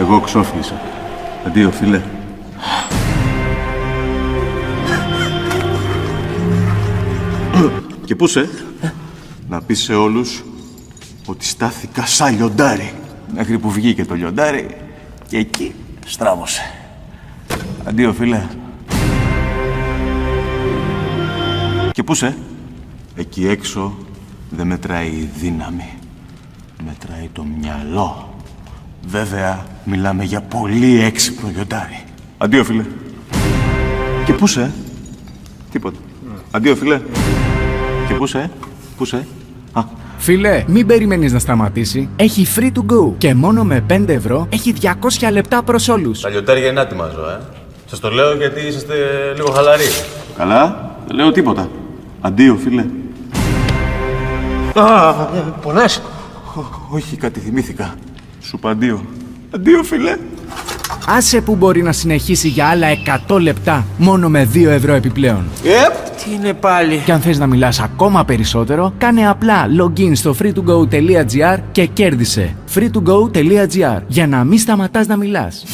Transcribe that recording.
Εγώ ξόφλησα. Αντίο, φίλε. Και πού σε? Να πεις σε όλους ότι στάθηκα σαν λιοντάρι. Μέχρι που βγήκε το λιοντάρι και εκεί στράβωσε. Αντίο, φίλε. Και πού σε? Εκεί έξω δεν μετράει η δύναμη. Μετράει το μυαλό. Βέβαια, μιλάμε για πολύ έξυπνο λιοντάρι. Αντίο, φίλε. Και πού σε? Τίποτα. Αντίο, φίλε. Και πού σε? Πού σε? Α. Φίλε, μην περιμένεις να σταματήσει. Έχει free to go και μόνο με 5 ευρώ έχει 200 λεπτά προς όλους. Τα λιοντάρια είναι άτιμα ζώα, Σας το λέω γιατί είσαστε λίγο χαλαροί. Καλά, δεν λέω τίποτα. Αντίο, φίλε. Πονάς? Όχι, κάτι θυμήθηκα. Σου είπα αντίο. Αντίο, φίλε. Άσε που μπορεί να συνεχίσει για άλλα 100 λεπτά μόνο με 2 ευρώ επιπλέον. Τι είναι πάλι? Και αν θες να μιλάς ακόμα περισσότερο, κάνε απλά login στο freetogo.gr και κέρδισε freetogo.gr για να μην σταματάς να μιλάς.